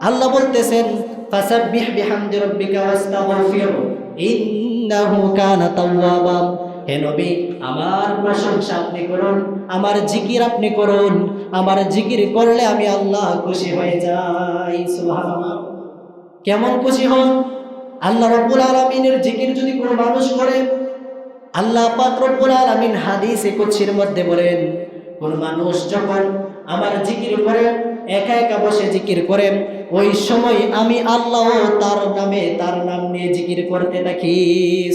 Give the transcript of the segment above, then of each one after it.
আল্লাহ বলতেছেন ফাসাব্বিহ বিহামদি রাব্বিকা ওয়াস্তাগফির ইন্নাহু কানা তাওয়াবা। হে নবী, আমার প্রশংসা আপনি করুন, আমার জিকির আপনি করুন। আমার জিকির করলে আমি আল্লাহ খুশি হয়ে যাই। সুবহানাল্লাহ। কেমন খুশি হন? আল্লাহ রাব্বুল আলামিনের জিকির যদি কোনো মানুষ করে, আল্লাহ পাক রব্বুল আলামিন হাদিসে কুদসির মধ্যে বলেন, কোন মানুষ যখন আমার জিকির করে, একা একা বসে জিকির করে, ওই সময় আমি আল্লাহ তার নাম নিয়ে জিকির করতে থাকি।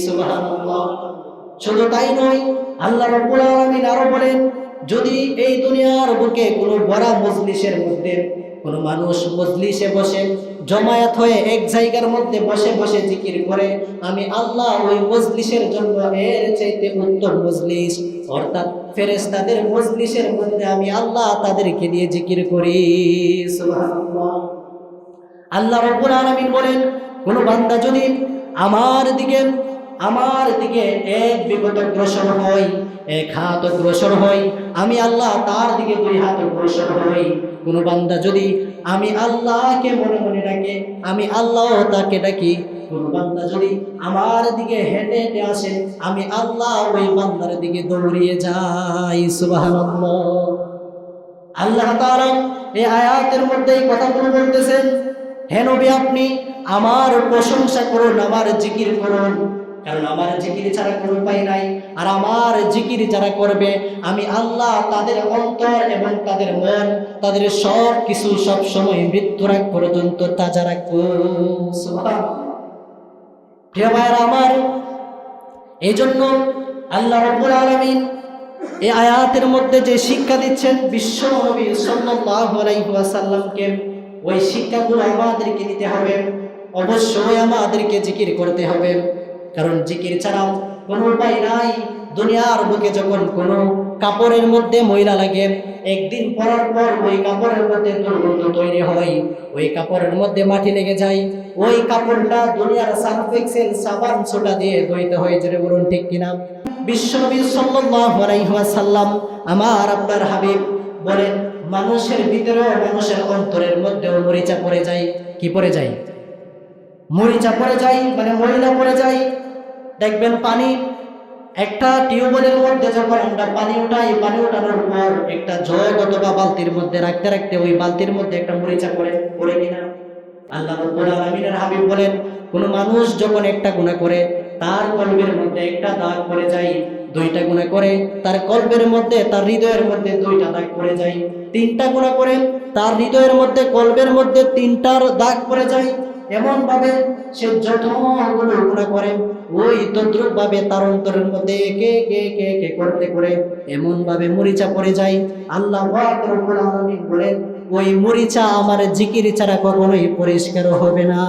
সুবহানাল্লাহ। শুধু তাই নয়, আল্লাহ রাব্বুল আলামিন আরো বলেন, যদি এই দুনিয়ার বুকে কোনো বড় মজলিসের মধ্যে কোনো মানুষ মজলিসে বসে জমায়েত হয়ে এক জায়গার মধ্যে বসে বসে জিকির করে, আমি আল্লাহ ওই মজলিসের জন্য এর চাইতে উত্তম মজলিস অর্থাৎ ফেরেশতাদের মজলিসের মধ্যে আমি আল্লাহ তাদেরকে নিয়ে জিকির করি। সুবহানাল্লাহ। আল্লাহ রাব্বুল আলামিন বলেন, কোন বান্দা যদি আমার দিকে এক বিগত অগ্রসর হয়, এক হাত অগ্রসর হয়, আমি আল্লাহ তার দিকে 2 হাত অগ্রসর হই। কোন বান্দা যদি আমি আল্লাহকে মনে মনে ডাকে, আমি আল্লাহ তাকে ডাকি। কোন বান্দা যদি আমার দিকে হেঁটে হেঁটে আসে, আমি আল্লাহ ওই বান্দার দিকে দৌড়িয়ে যাই। সুবহানাল্লাহ। আল্লাহ তাআলা এই আয়াতের মধ্যে এই কথাগুলো বলতেছেন, হে নবী, আপনি আমার প্রশংসা করুন, আমার জিকির করুন, কারণ আমার জিকির ছাড়া কোনো উপায় নাই। আর আমার জিকির যারা করবে, আমি আল্লাহ তাদের অন্তর এবং তাদের মন, তাদের সব কিছু সব সময় মৃত্যুর আগ পর্যন্ত তাজা রাখবো। সুবহানাল্লাহ। প্রিয় ভাইরা আমার, এই জন্য আল্লাহ রাব্বুল আলামিন এই আয়াতের মধ্যে যে শিক্ষা দিচ্ছেন বিশ্ব নবী সাল্লাল্লাহু আলাইহি ওয়াসাল্লামকে, ওই শিক্ষাগুলো আমাদেরকে নিতে হবে। অবশ্যই আমাদেরকে জিকির করতে হবে, কারণ জিকির ছাড়াও কোনো উপায় নাই। দুনিয়ার বুকে যখন কোনো কাপড়ের মধ্যে ময়লা লাগে, একদিন পরার পর ওই কাপড়ের মধ্যে দুর্গন্ধ তৈরি হয়, ওই কাপড়ের মধ্যে মাটি লেগে যায়, ওই কাপড়টা দুনিয়ার সার্ফ এক্সেল সাবান সোডা দিয়ে ধুইতে হয়। জোরে বলুন ঠিক কিনা? বিশ্বনবী সাল্লাল্লাহু আলাইহি ওয়াসাল্লাম, আমার আপনার হাবিব বলেন, মানুষের ভিতরেও, মানুষের অন্তরের মধ্যেও মরিচা পড়ে যায়। কি পড়ে যায়? মরিচা পড়ে যায়, মানে ময়লা পড়ে যায়। দেখবেন পানি, একটা টিউবওয়েলের মধ্যে যখন আমরা পানি উঠাই, পানি উঠানোর পর একটা জগ অথবা বালতির মধ্যে রাখতে রাখতে ওই বালতির মধ্যে একটা মরিচা পড়ে কিনা? আল্লাহ রাব্বুল আলামিনের হাবিব বলেন, কোন মানুষ যখন একটা গুনাহ করে, তার কলবের মধ্যে একটা দাগ পড়ে যায়। 2টা গুনাহ করে, তার কলবের মধ্যে, তার হৃদয়ের মধ্যে 2টা দাগ পড়ে যায়। 3টা গুনাহ করে, তার হৃদয়ের মধ্যে, কলবের মধ্যে 3টার দাগ পড়ে যায়। এমন ভাবে সে যতগুলো গুনাহ করে, ওই তদ্রুপ ভাবে তার অন্তরের মধ্যে একে করতে করে এমন ভাবে মরিচা পড়ে যায়। আল্লাহ পাক রব্বুল আলামিন বলেন, ওই মরিচা আমার জিকির ছাড়া কখনোই পরিষ্কার হবে না।